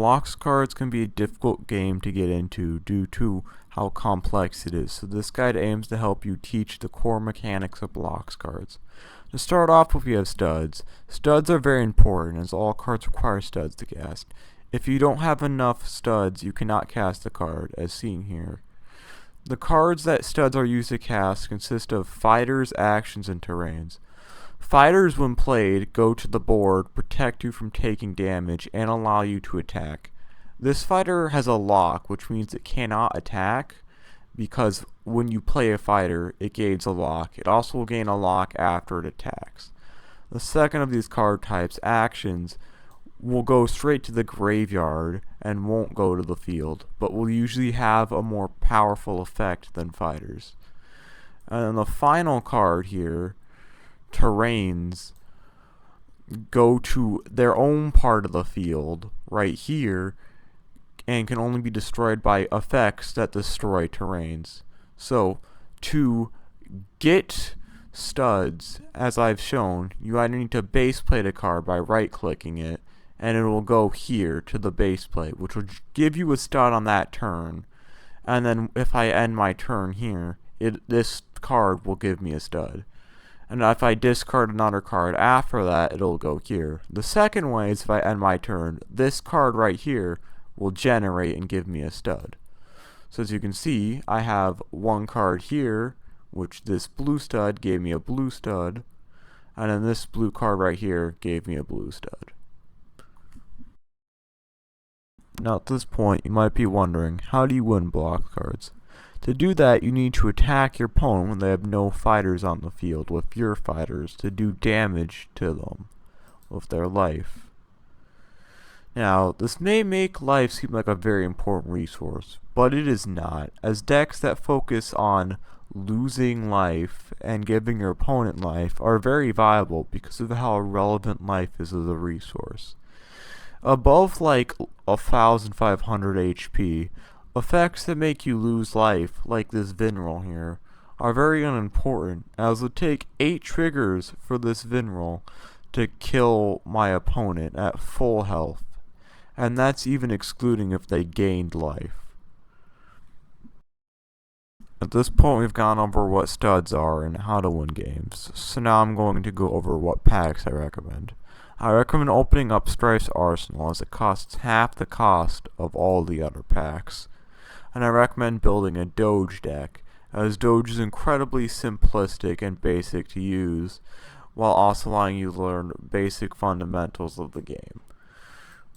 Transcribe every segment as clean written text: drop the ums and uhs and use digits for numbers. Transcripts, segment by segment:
Blox Cards can be a difficult game to get into due to how complex it is, so this guide aims to help you teach the core mechanics of Blox Cards. To start off with, we have studs. Studs are very important as all cards require studs to cast. If you don't have enough studs, you cannot cast the card, as seen here. The cards that studs are used to cast consist of fighters, actions, and terrains. Fighters, when played, go to the board, protect you from taking damage, and allow you to attack. This fighter has a lock, which means it cannot attack, because when you play a fighter, it gains a lock. It also will gain a lock after it attacks. The second of these card types, actions, will go straight to the graveyard and won't go to the field, but will usually have a more powerful effect than fighters. And then the final card here, terrains, go to their own part of the field right here and can only be destroyed by effects that destroy terrains. So to get studs, as I've shown, you either need to base plate a card by right clicking it, and it will go here to the base plate, which will give you a stud on that turn. And then if I end my turn here, this card will give me a stud. And if I discard another card after that, it'll go here. The second way is if I end my turn, this card right here will generate and give me a stud. So as you can see, I have one card here, which this blue stud gave me a blue stud, and then this blue card right here gave me a blue stud. Now at this point, you might be wondering, how do you win Blox Cards? To do that, you need to attack your opponent when they have no fighters on the field with your fighters to do damage to them with their life. Now, this may make life seem like a very important resource, but it is not, as decks that focus on losing life and giving your opponent life are very viable because of how relevant life is as a resource. Above like 1500 HP, effects that make you lose life, like this Vinroll here, are very unimportant, as it would take 8 triggers for this Vinroll to kill my opponent at full health, and that's even excluding if they gained life. At this point, we've gone over what studs are and how to win games, so now I'm going to go over what packs I recommend. I recommend opening up Strife's Arsenal, as it costs half the cost of all the other packs. And I recommend building a Doge deck, as Doge is incredibly simplistic and basic to use, while also allowing you to learn basic fundamentals of the game.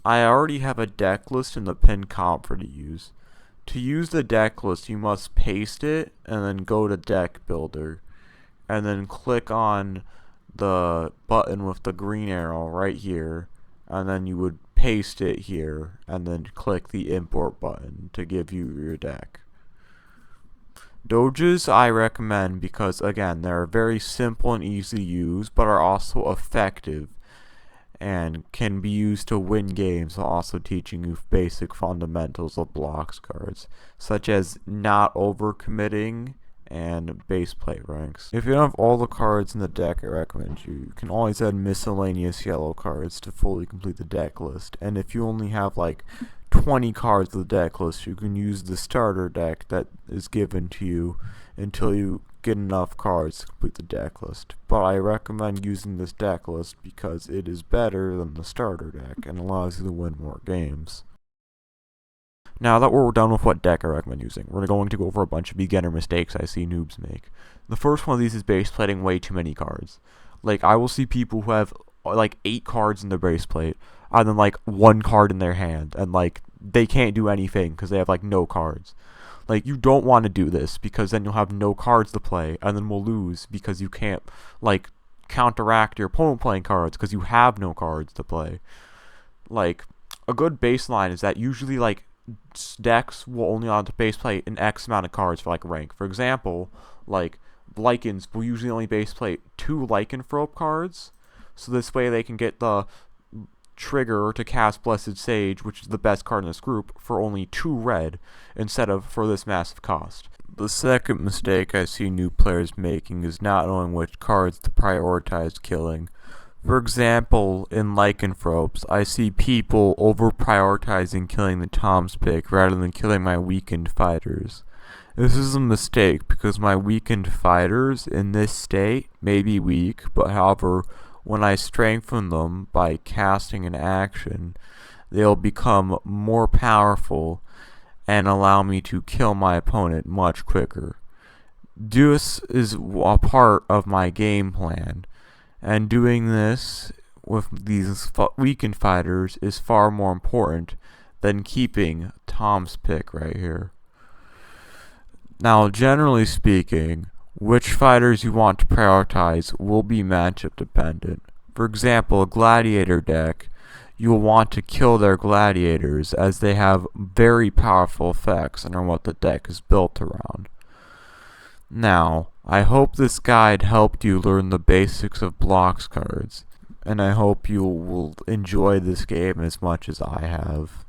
I already have a deck list in the pinned comment for to use. To use the deck list, you must paste it, and then go to Deck Builder, and then click on the button with the green arrow right here, and then you would paste it here, and then click the import button to give you your deck. Doges I recommend because, again, they're very simple and easy to use, but are also effective and can be used to win games while also teaching you basic fundamentals of Blox Cards, such as not overcommitting and base plate ranks. If you don't have all the cards in the deck, I recommend you can always add miscellaneous yellow cards to fully complete the deck list. And if you only have like 20 cards of the deck list, you can use the starter deck that is given to you until you get enough cards to complete the deck list. But I recommend using this deck list because it is better than the starter deck and allows you to win more games. Now that we're done with what deck I recommend using, we're going to go over a bunch of beginner mistakes I see noobs make. The first one of these is base plating way too many cards. Like, I will see people who have like 8 cards in their base plate, and then like 1 card in their hand, and like they can't do anything because they have like no cards. Like, you don't want to do this because then you'll have no cards to play, and then we'll lose because you can't like counteract your opponent playing cards because you have no cards to play. Like, a good baseline is that usually like decks will only allow to base plate an X amount of cards for like rank. For example, like Lycans will usually only base plate 2 Lycanthrope cards, so this way they can get the trigger to cast Blessed Sage, which is the best card in this group, for only 2 red instead of for this massive cost. The second mistake I see new players making is not knowing which cards to prioritize killing. For example, in lycanthropes, I see people over-prioritizing killing the Tom's pick rather than killing my weakened fighters. This is a mistake because my weakened fighters in this state may be weak, but however, when I strengthen them by casting an action, they'll become more powerful and allow me to kill my opponent much quicker. This is a part of my game plan, and doing this with these weakened fighters is far more important than keeping Tom's pick right here. Now, generally speaking, which fighters you want to prioritize will be matchup dependent. For example, a gladiator deck, you will want to kill their gladiators as they have very powerful effects and are what the deck is built around. Now, I hope this guide helped you learn the basics of Blox Cards, and I hope you will enjoy this game as much as I have.